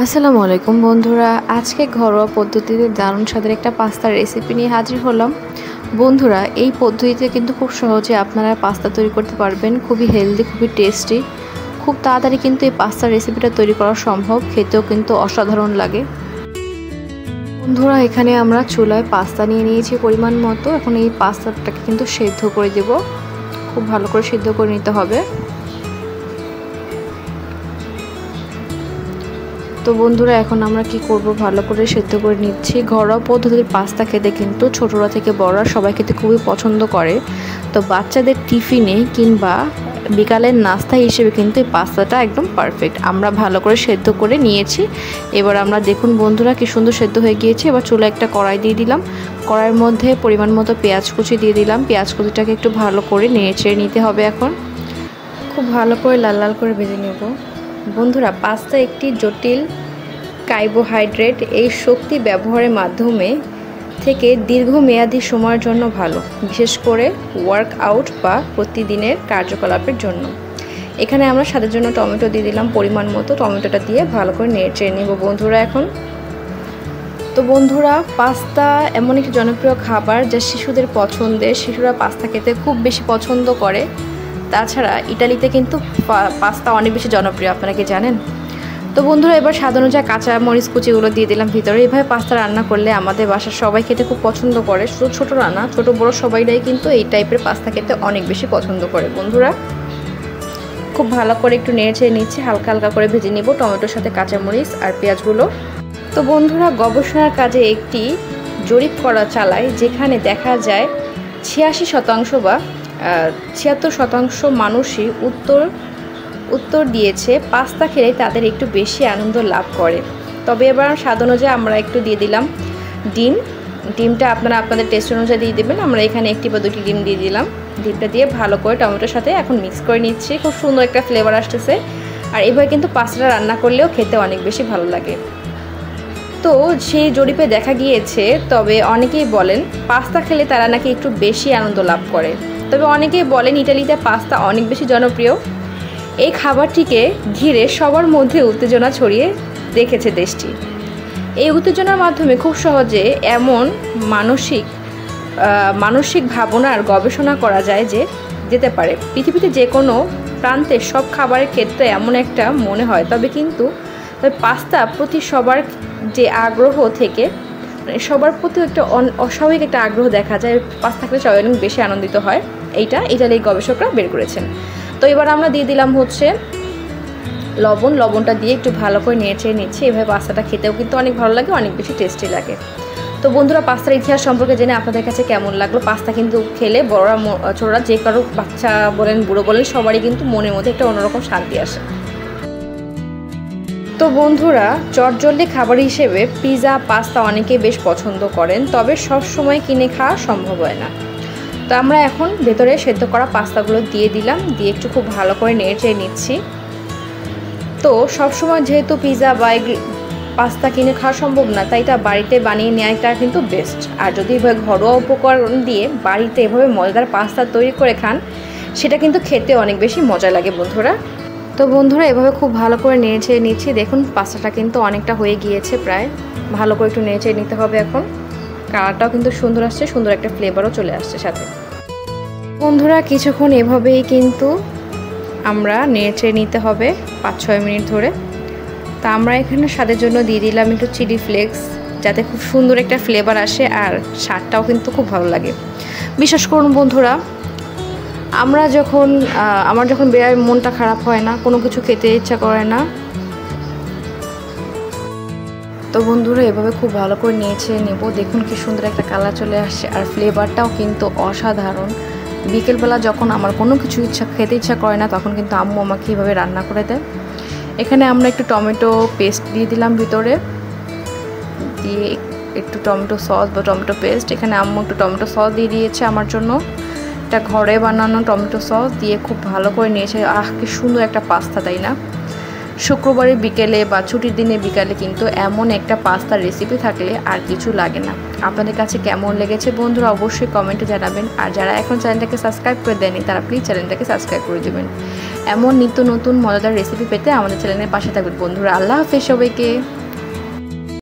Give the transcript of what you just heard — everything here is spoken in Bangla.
আসসালামু আলাইকুম বন্ধুরা, আজকে ঘরোয়া পদ্ধতিতে দারুণ স্বাদের একটা পাস্তার রেসিপি নিয়ে হাজির হলাম। বন্ধুরা, এই পদ্ধতিতে কিন্তু খুব সহজে আপনারা পাস্তা তৈরি করতে পারবেন। খুবই হেলদি, খুবই টেস্টি, খুব তাড়াতাড়ি কিন্তু এই পাস্তার রেসিপিটা তৈরি করা সম্ভব। খেতেও কিন্তু অসাধারণ লাগে। বন্ধুরা, এখানে আমরা চুলায় পাস্তা নিয়ে নিয়েছি পরিমাণ মতো। এখন এই পাস্তাটাকে কিন্তু সেদ্ধ করে দেব। খুব ভালো করে সেদ্ধ করে নিতে হবে। তো বন্ধুরা, এখন আমরা কি করব, ভালো করে সেদ্ধ করে নিচ্ছি। ঘরোয়া পদ্ধতির পাস্তা খেতে কিন্তু ছোটরা থেকে বড়রা সবাই খেতে খুবই পছন্দ করে। তো বাচ্চাদের টিফিনে কিংবা বিকালের নাস্তা হিসেবে কিন্তু এই পাস্তাটা একদম পারফেক্ট। আমরা ভালো করে সেদ্ধ করে নিয়েছি। এবার আমরা দেখুন বন্ধুরা, কি সুন্দর সেদ্ধ হয়ে গিয়েছে। এবার চুলা একটা কড়াই দিয়ে দিলাম। কড়াইয়ের মধ্যে পরিমাণ মতো পেঁয়াজ কুচি দিয়ে দিলাম। পেঁয়াজ কুচিটাকে একটু ভালো করে নেড়ে নিতে হবে। এখন খুব ভালো করে লাল লাল করে ভেজে নেব। বন্ধুরা, পাস্তা একটি জটিল কার্বোহাইড্রেট। এই শক্তি ব্যবহারের মাধ্যমে থেকে দীর্ঘমেয়াদী সময়ের জন্য ভালো, বিশেষ করে ওয়ার্কআউট বা প্রতিদিনের কার্যকলাপের জন্য। এখানে আমরা স্বাদের জন্য টমেটো দিয়ে দিলাম পরিমাণ মতো। টমেটোটা দিয়ে ভালো করে নেড়ে নেব বন্ধুরা। এখন তো বন্ধুরা, পাস্তা এমন একটি জনপ্রিয় খাবার যা শিশুদের পছন্দের। শিশুরা পাস্তা খেতে খুব বেশি পছন্দ করে। তাছাড়া ইটালিতে কিন্তু পাস্তা অনেক বেশি জনপ্রিয়, আপনারা কি জানেন? তো বন্ধুরা, এবার স্বাদ অনুযায়ী কাঁচা মরিচ কুচিগুলো দিয়ে দিলাম ভিতরে। এইভাবে পাস্তা রান্না করলে আমাদের বাসার সবাই খেতে খুব পছন্দ করে। শুধু ছোটরা না, ছোট বড় সবাইরাই কিন্তু এই টাইপের পাস্তা খেতে অনেক বেশি পছন্দ করে। বন্ধুরা, খুব ভালো করে একটু নেড়ে নিচ্ছি। হালকা হালকা করে ভেজে নিব টমেটোর সাথে কাঁচামরিচ আর পেঁয়াজগুলো। তো বন্ধুরা, গবেষণার কাজে একটি জরিপ করা চালায়, যেখানে দেখা যায় 86% বা 76% মানুষই উত্তর দিয়েছে পাস্তা খেলে তাদের একটু বেশি আনন্দ লাভ করে। তবে এবার স্বাদ অনুযায়ী আমরা একটু দিয়ে দিলাম ডিমটা আপনারা আপনাদের টেস্ট অনুযায়ী দিয়ে দেবেন। আমরা এখানে একটি বা দুটি ডিম দিয়ে দিলাম। ডিমটা দিয়ে ভালো করে টমেটোর সাথে এখন মিক্স করে নিচ্ছি। খুব সুন্দর একটা ফ্লেভার আসতেছে। আর এভাবে কিন্তু পাস্তাটা রান্না করলেও খেতে অনেক বেশি ভালো লাগে। তো সেই জরিপে দেখা গিয়েছে, তবে অনেকেই বলেন পাস্তা খেলে তারা নাকি একটু বেশি আনন্দ লাভ করে। তবে অনেকেই বলেন ইটালিতে পাস্তা অনেক বেশি জনপ্রিয়। এই খাবারটিকে ঘিরে সবার মধ্যে উত্তেজনা ছড়িয়ে রেখেছে দেশটি। এই উত্তেজনার মাধ্যমে খুব সহজে এমন মানসিক ভাবনার গবেষণা করা যায় যে যেতে পারে পৃথিবীতে যে কোনো প্রান্তে সব খাবারের ক্ষেত্রে এমন একটা মনে হয়। তবে পাস্তা প্রতি সবার যে আগ্রহ থেকে, সবার প্রতি একটা অস্বাভাবিক একটা আগ্রহ দেখা যায়। পাস্তা খেলে সবাই অনেক বেশি আনন্দিত হয়। এইটা ইটালির গবেষকরা বের করেছেন। তো এবার আমরা দিয়ে দিলাম হচ্ছে লবণটা দিয়ে একটু ভালো করে নেড়ে নিচ্ছি। এভাবে পাস্তাটা খেতেও কিন্তু অনেক ভালো লাগে, অনেক বেশি টেস্টি লাগে। তো বন্ধুরা, পাস্তার ইতিহাস সম্পর্কে জেনে আপনাদের কাছে কেমন লাগলো? পাস্তা কিন্তু খেলে বড়রা ছোটরা, যে কারো বাচ্চা বলেন বুড়ো বলেন, সবারই কিন্তু মনের মধ্যে একটা অন্যরকম শান্তি আসে। তো বন্ধুরা, চটজলদি খাবার হিসেবে পিৎজা পাস্তা অনেকেই বেশ পছন্দ করেন, তবে সব সময় কিনে খাওয়া সম্ভব হয় না। তো আমরা এখন ভেতরে সেদ্ধ করা পাস্তাগুলো দিয়ে দিলাম। দিয়ে একটু খুব ভালো করে নেড়ে নিচ্ছি। তো সবসময় যেহেতু পিৎজা বা পাস্তা কিনে খাওয়া সম্ভব না, তাই এটা বাড়িতে বানিয়ে নেওয়াটা কিন্তু বেস্ট। আর যদি এভাবে ঘরোয়া উপকরণ দিয়ে বাড়িতে এভাবে মজাদার পাস্তা তৈরি করে খান, সেটা কিন্তু খেতে অনেক বেশি মজা লাগে বন্ধুরা। তো বন্ধুরা, এভাবে খুব ভালো করে নেড়ে নিচ্ছি। দেখুন পাস্তাটা কিন্তু অনেকটা হয়ে গিয়েছে প্রায়। ভালো করে একটু নেড়ে নিতে হবে। এখন কালারটাও কিন্তু সুন্দর আসছে, সুন্দর একটা ফ্লেভারও চলে আসছে সাথে। বন্ধুরা, কিছুক্ষণ এভাবেই কিন্তু আমরা নেড়ে নিতে হবে 5-6 মিনিট ধরে। তা আমরা এখানে স্বাদের জন্য দিয়ে দিলাম একটু চিলি ফ্লেক্স, যাতে খুব সুন্দর একটা ফ্লেভার আসে আর স্বাদটাও কিন্তু খুব ভালো লাগে। বিশ্বাস করুন বন্ধুরা, আমার যখন বেড়ার মনটা খারাপ হয় না, কোনো কিছু খেতে ইচ্ছা করে না, তো বন্ধুরা এভাবে খুব ভালো করে নেব। দেখুন কি সুন্দর একটা কালার চলে আসছে আর ফ্লেভারটাও কিন্তু অসাধারণ। বিকেলবেলা যখন আমার কোনো কিছু খেতে ইচ্ছা করে না, তখন কিন্তু আম্মু আমাকে এভাবে রান্না করে দেয়। এখানে আমরা একটু টমেটো পেস্ট দিয়ে দিলাম ভিতরে, দিয়ে একটু টমেটো সস বা টমেটো পেস্ট। এখানে আম্মু একটু টমেটো সস দিয়ে দিয়েছে আমার জন্য। এটা ঘরে বানানো টমেটো সস দিয়ে খুব ভালো করে নিয়েছে। কি সুন্দর একটা পাস্তা, তাই না? শুক্রবারের বিকেলে বা ছুটির দিনে বিকালে কিন্তু এমন একটা পাস্তার রেসিপি থাকলে আর কিছু লাগে না। আপনাদের কাছে কেমন লেগেছে বন্ধুরা অবশ্যই কমেন্টে জানাবেন। আর যারা এখন চ্যানেলটাকে সাবস্ক্রাইব করে দেননি, তারা প্লিজ চ্যানেলটাকে সাবস্ক্রাইব করে দেবেন। এমন নিত্য নতুন মজাদার রেসিপি পেতে আমাদের চ্যানেলের পাশে থাকবেন বন্ধুরা। আল্লাহ হাফেজ সবাইকে।